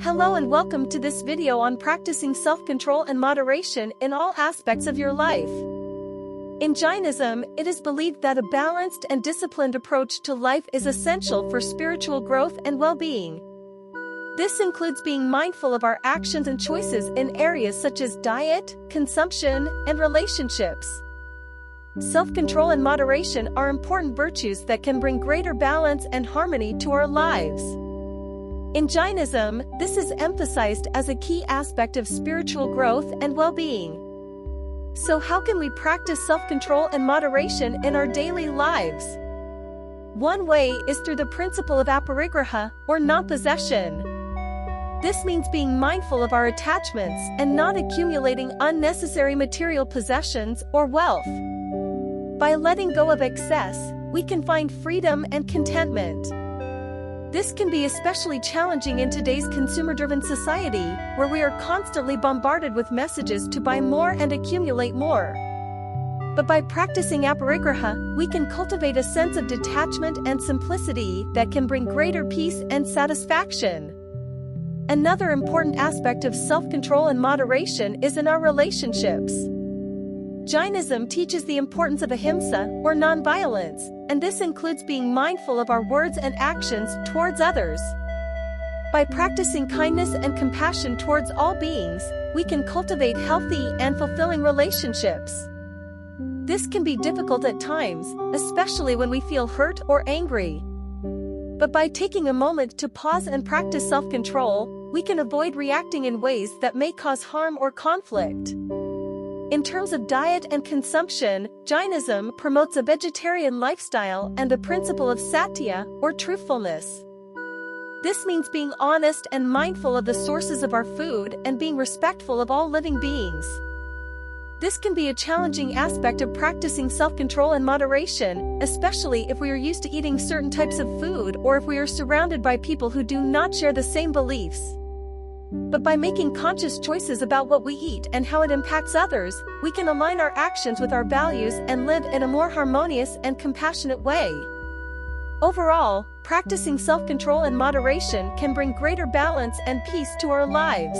Hello and welcome to this video on practicing self-control and moderation in all aspects of your life. In Jainism, it is believed that a balanced and disciplined approach to life is essential for spiritual growth and well-being. This includes being mindful of our actions and choices in areas such as diet, consumption, and relationships. Self-control and moderation are important virtues that can bring greater balance and harmony to our lives. In Jainism, this is emphasized as a key aspect of spiritual growth and well-being. So how can we practice self-control and moderation in our daily lives? One way is through the principle of aparigraha, or non-possession. This means being mindful of our attachments and not accumulating unnecessary material possessions or wealth. By letting go of excess, we can find freedom and contentment. This can be especially challenging in today's consumer-driven society, where we are constantly bombarded with messages to buy more and accumulate more. But by practicing aparigraha, we can cultivate a sense of detachment and simplicity that can bring greater peace and satisfaction. Another important aspect of self-control and moderation is in our relationships. Jainism teaches the importance of ahimsa, or non-violence, and this includes being mindful of our words and actions towards others. By practicing kindness and compassion towards all beings, we can cultivate healthy and fulfilling relationships. This can be difficult at times, especially when we feel hurt or angry. But by taking a moment to pause and practice self-control, we can avoid reacting in ways that may cause harm or conflict. In terms of diet and consumption, Jainism promotes a vegetarian lifestyle and the principle of satya, or truthfulness. This means being honest and mindful of the sources of our food and being respectful of all living beings. This can be a challenging aspect of practicing self-control and moderation, especially if we are used to eating certain types of food or if we are surrounded by people who do not share the same beliefs. But by making conscious choices about what we eat and how it impacts others, we can align our actions with our values and live in a more harmonious and compassionate way. Overall, practicing self-control and moderation can bring greater balance and peace to our lives.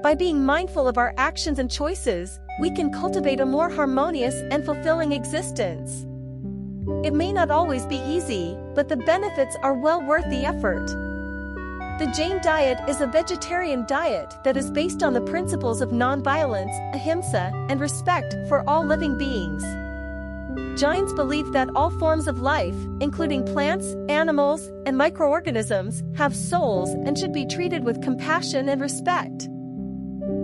By being mindful of our actions and choices, we can cultivate a more harmonious and fulfilling existence. It may not always be easy, but the benefits are well worth the effort. The Jain diet is a vegetarian diet that is based on the principles of non-violence, ahimsa, and respect for all living beings. Jains believe that all forms of life, including plants, animals, and microorganisms, have souls and should be treated with compassion and respect.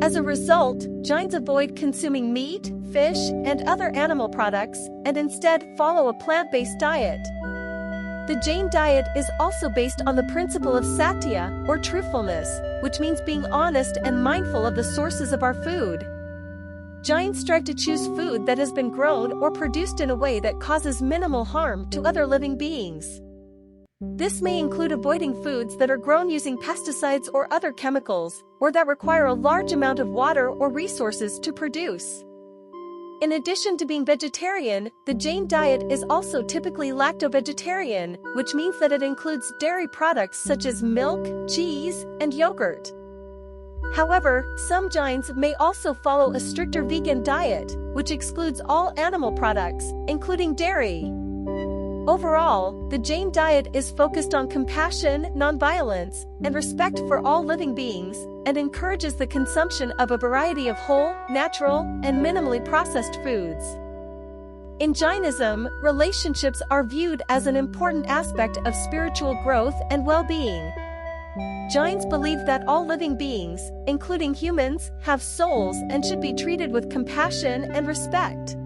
As a result, Jains avoid consuming meat, fish, and other animal products, and instead follow a plant-based diet. The Jain diet is also based on the principle of satya, or truthfulness, which means being honest and mindful of the sources of our food. Jains strive to choose food that has been grown or produced in a way that causes minimal harm to other living beings. This may include avoiding foods that are grown using pesticides or other chemicals, or that require a large amount of water or resources to produce. In addition to being vegetarian, the Jain diet is also typically lacto-vegetarian, which means that it includes dairy products such as milk, cheese, and yogurt. However, some Jains may also follow a stricter vegan diet, which excludes all animal products, including dairy. Overall, the Jain diet is focused on compassion, nonviolence, and respect for all living beings, and encourages the consumption of a variety of whole, natural, and minimally processed foods. In Jainism, relationships are viewed as an important aspect of spiritual growth and well-being. Jains believe that all living beings, including humans, have souls and should be treated with compassion and respect.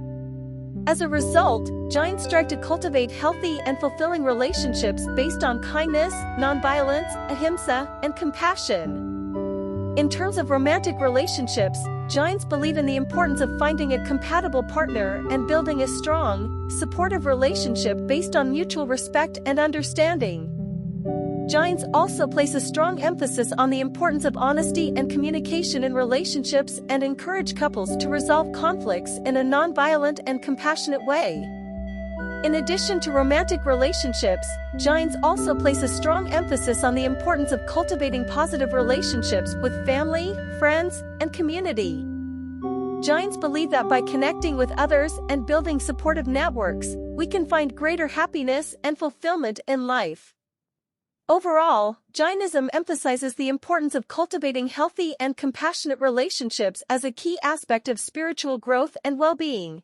As a result, Jains strive to cultivate healthy and fulfilling relationships based on kindness, nonviolence, ahimsa, and compassion. In terms of romantic relationships, Jains believe in the importance of finding a compatible partner and building a strong, supportive relationship based on mutual respect and understanding. Jains also place a strong emphasis on the importance of honesty and communication in relationships and encourage couples to resolve conflicts in a non-violent and compassionate way. In addition to romantic relationships, Jains also place a strong emphasis on the importance of cultivating positive relationships with family, friends, and community. Jains believe that by connecting with others and building supportive networks, we can find greater happiness and fulfillment in life. Overall, Jainism emphasizes the importance of cultivating healthy and compassionate relationships as a key aspect of spiritual growth and well-being.